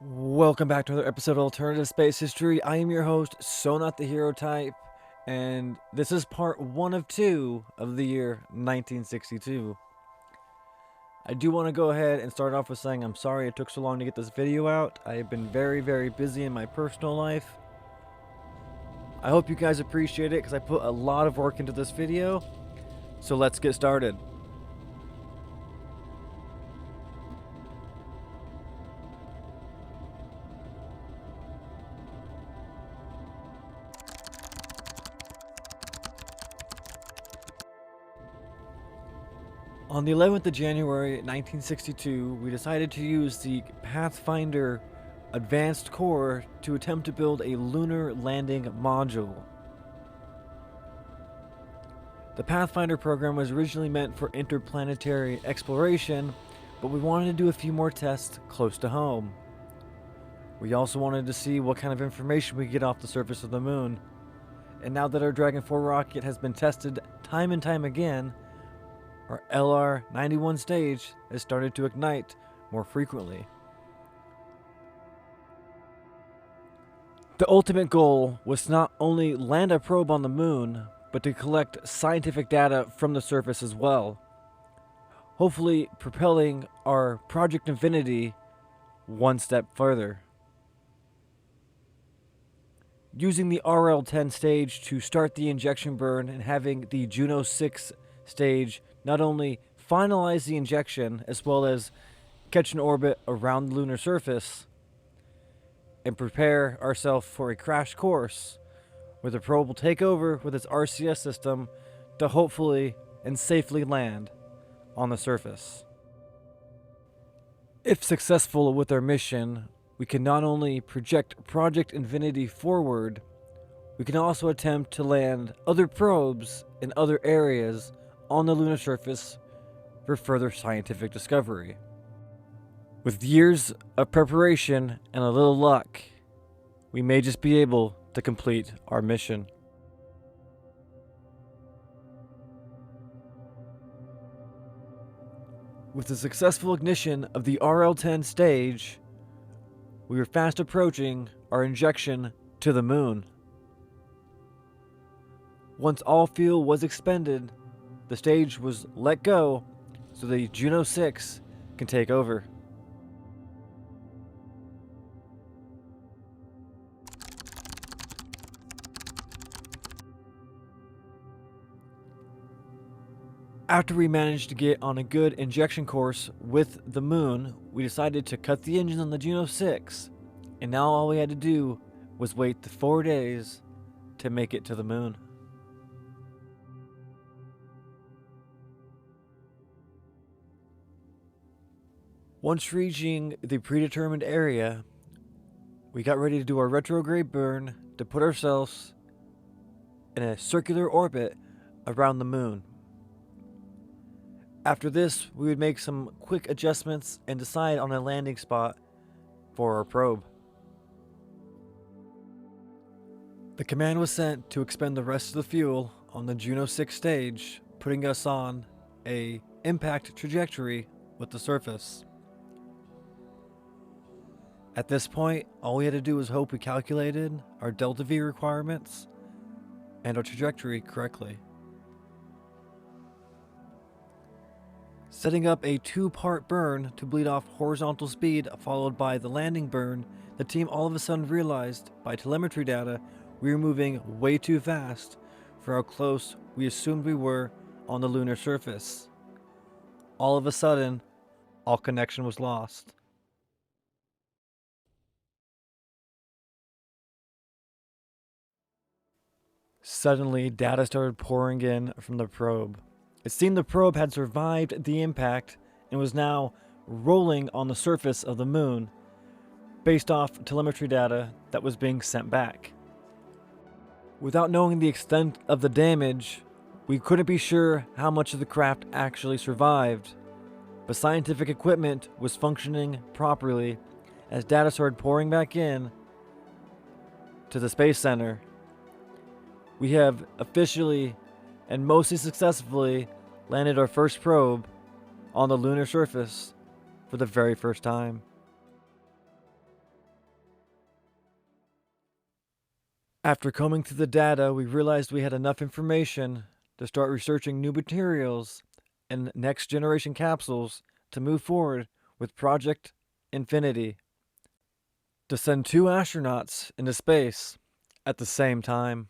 Welcome back to another episode of Alternative Space History. I am your host, So Not the Hero Type, and this is part 1 of 2 of the year 1962. I do want to go ahead and start off with saying I'm sorry it took so long to get this video out. I have been very busy in my personal life. I hope you guys appreciate it because I put a lot of work into this video. So let's get started. On the 11th of January 1962, we decided to use the Pathfinder Advanced Core to attempt to build a lunar landing module. The Pathfinder program was originally meant for interplanetary exploration, but we wanted to do a few more tests close to home. We also wanted to see what kind of information we could get off the surface of the moon. And now that our Dragon 4 rocket has been tested time and time again, our LR-91 stage has started to ignite more frequently. The ultimate goal was to not only land a probe on the moon, but to collect scientific data from the surface as well, hopefully propelling our Project Infinity one step further. Using the RL-10 stage to start the injection burn and having the Juno 6 stage not only finalize the injection as well as catch an orbit around the lunar surface and prepare ourselves for a crash course where the probe will take over with its RCS system to hopefully and safely land on the surface. If successful with our mission, we can not only project Project Infinity forward, we can also attempt to land other probes in other areas on the lunar surface for further scientific discovery. With years of preparation and a little luck, we may just be able to complete our mission. With the successful ignition of the RL-10 stage, we were fast approaching our injection to the moon. Once all fuel was expended, the stage was let go so the Juno 6 can take over. After we managed to get on a good injection course with the moon, we decided to cut the engine on the Juno 6, and now all we had to do was wait the 4 days to make it to the moon. Once reaching the predetermined area, we got ready to do our retrograde burn to put ourselves in a circular orbit around the moon. After this, we would make some quick adjustments and decide on a landing spot for our probe. The command was sent to expend the rest of the fuel on the Juno 6 stage, putting us on a impact trajectory with the surface. At this point, all we had to do was hope we calculated our delta V requirements and our trajectory correctly. Setting up a 2-part burn to bleed off horizontal speed followed by the landing burn, the team all of a sudden realized by telemetry data we were moving way too fast for how close we assumed we were on the lunar surface. All of a sudden, all connection was lost. Suddenly, data started pouring in from the probe. It seemed the probe had survived the impact and was now rolling on the surface of the moon based off telemetry data that was being sent back. Without knowing the extent of the damage, we couldn't be sure how much of the craft actually survived, but scientific equipment was functioning properly as data started pouring back in to the Space Center. We have officially and mostly successfully landed our first probe on the lunar surface for the very first time. After combing through the data, we realized we had enough information to start researching new materials and next generation capsules to move forward with Project Infinity, to send 2 astronauts into space at the same time.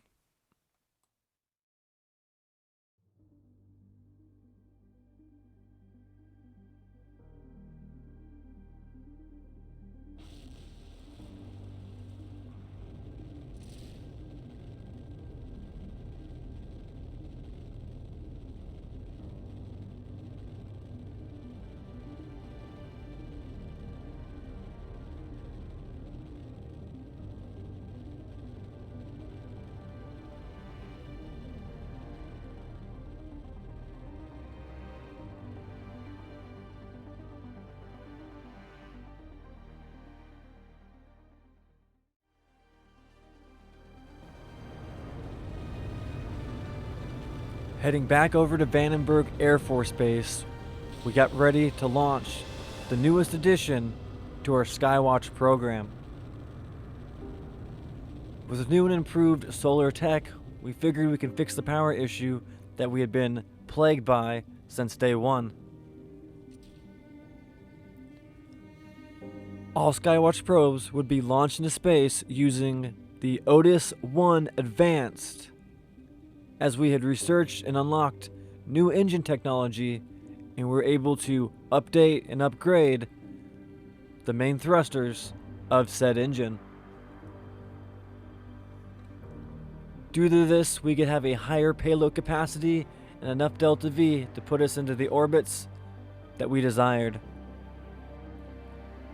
Heading back over to Vandenberg Air Force Base, we got ready to launch the newest addition to our Skywatch program. With new and improved solar tech, we figured we could fix the power issue that we had been plagued by since day one. All Skywatch probes would be launched into space using the Otis 1 Advanced, as we had researched and unlocked new engine technology and were able to update and upgrade the main thrusters of said engine. Due to this, we could have a higher payload capacity and enough delta V to put us into the orbits that we desired.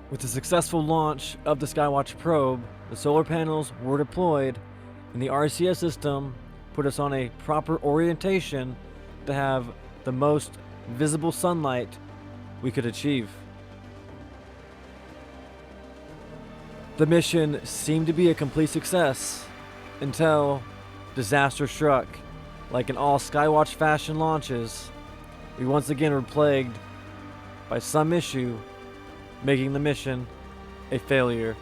With the successful launch of the Skywatch probe, the solar panels were deployed and the RCS system put us on a proper orientation to have the most visible sunlight we could achieve. The mission seemed to be a complete success until disaster struck. Like in all Skywatch fashion launches, we once again were plagued by some issue, making the mission a failure.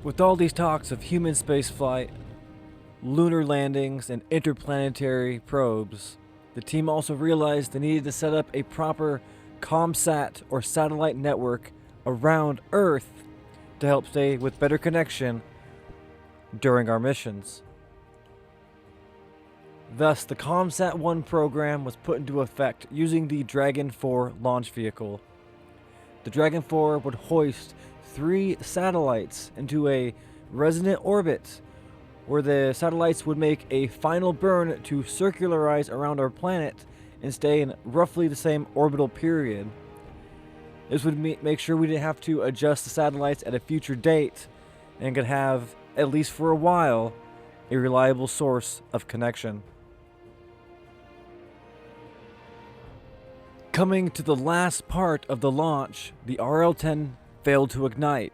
With all these talks of human spaceflight, lunar landings, and interplanetary probes, the team also realized they needed to set up a proper ComSat or satellite network around Earth to help stay with better connection during our missions. Thus, the ComSat 1 program was put into effect using the Dragon 4 launch vehicle. The Dragon 4 would hoist 3 satellites into a resonant orbit, where the satellites would make a final burn to circularize around our planet and stay in roughly the same orbital period. This would make sure we didn't have to adjust the satellites at a future date and could have, at least for a while, a reliable source of connection. Coming to the last part of the launch, the RL-10 failed to ignite,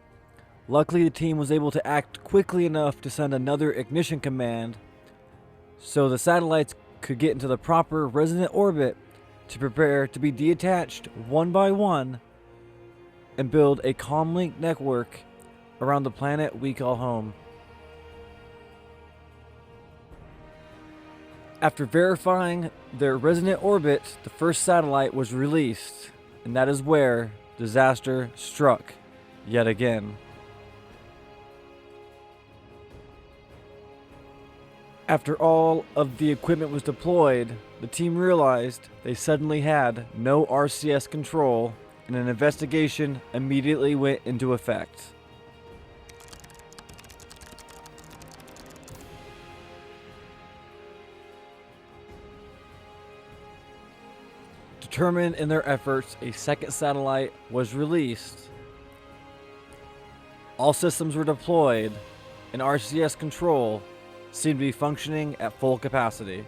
Luckily, the team was able to act quickly enough to send another ignition command so the satellites could get into the proper resonant orbit to prepare to be detached one by one and build a comlink network around the planet we call home. After verifying their resonant orbit, the first satellite was released, and that is where disaster struck yet again. After all of the equipment was deployed, the team realized they suddenly had no RCS control, and an investigation immediately went into effect. Determined in their efforts, a second satellite was released. All systems were deployed, and RCS control seemed to be functioning at full capacity.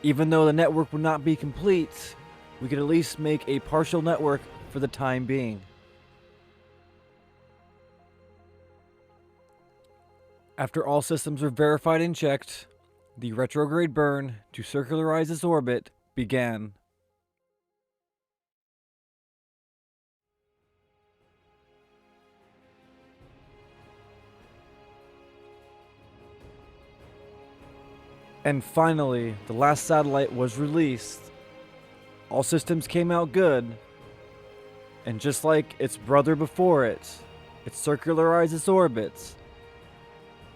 Even though the network would not be complete, we could at least make a partial network for the time being. After all systems were verified and checked, the retrograde burn to circularize its orbit began. And finally, the last satellite was released. All systems came out good, and just like its brother before it circularized its orbits,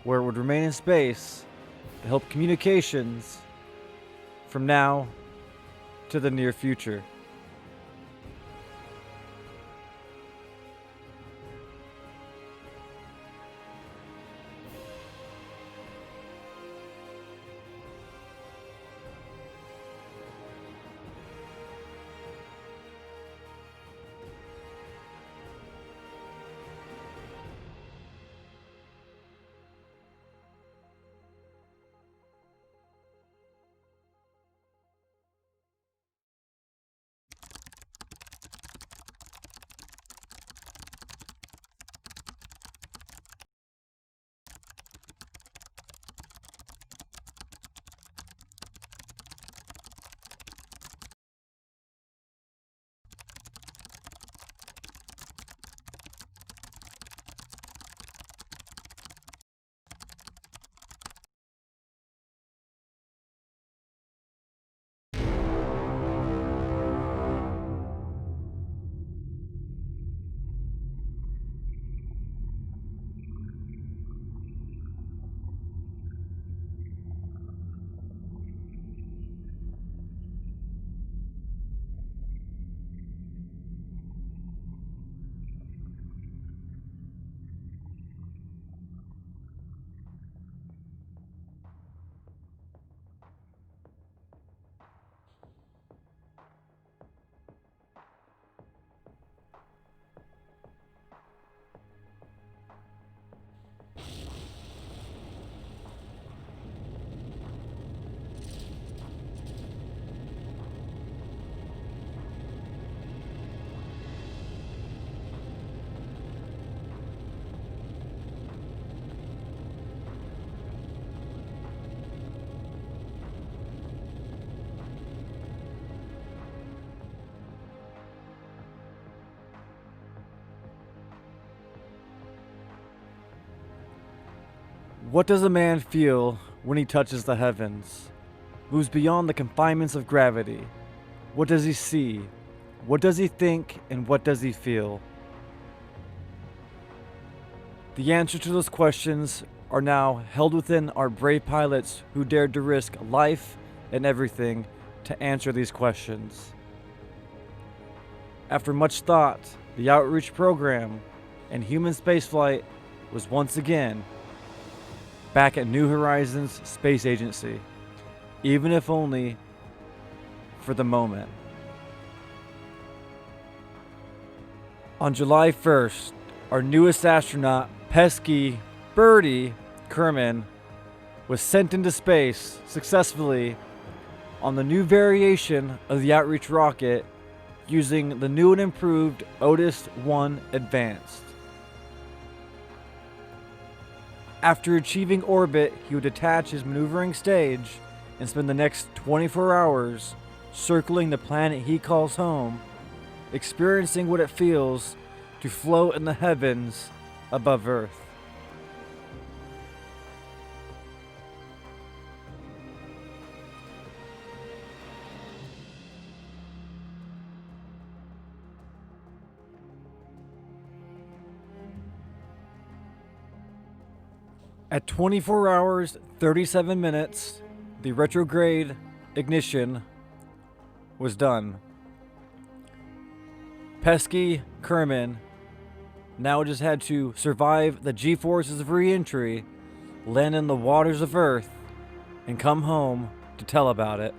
where it would remain in space to help communications from now to the near future. What does a man feel when he touches the heavens, moves beyond the confinements of gravity? What does he see? What does he think? And what does he feel? The answers to those questions are now held within our brave pilots who dared to risk life and everything to answer these questions. After much thought, the outreach program and human spaceflight was once again back at New Horizons Space Agency, even if only for the moment. On July 1st, our newest astronaut, pesky Birdie Kerman, was sent into space successfully on the new variation of the outreach rocket using the new and improved Otis 1 Advanced. After achieving orbit, he would detach his maneuvering stage and spend the next 24 hours circling the planet he calls home, experiencing what it feels to float in the heavens above Earth. At 24 hours, 37 minutes, the retrograde ignition was done. Pesky Kerman now just had to survive the G-forces of re-entry, land in the waters of Earth, and come home to tell about it.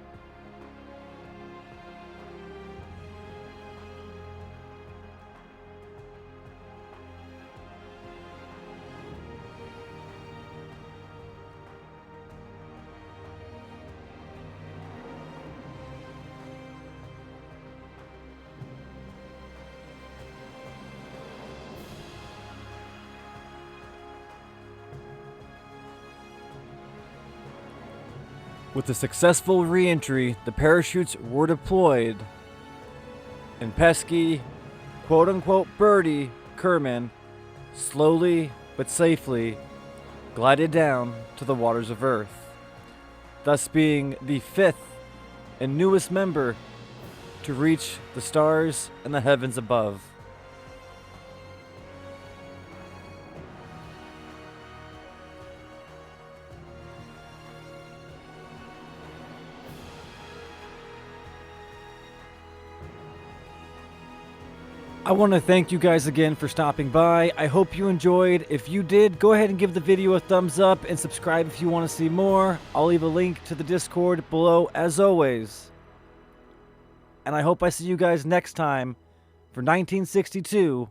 With the successful re-entry, the parachutes were deployed, and pesky, quote-unquote birdie Kerman slowly but safely glided down to the waters of Earth, thus being the 5th and newest member to reach the stars and the heavens above. I want to thank you guys again for stopping by. I hope you enjoyed. If you did, go ahead and give the video a thumbs up and subscribe if you want to see more. I'll leave a link to the Discord below as always. And I hope I see you guys next time for 1962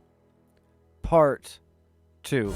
Part 2.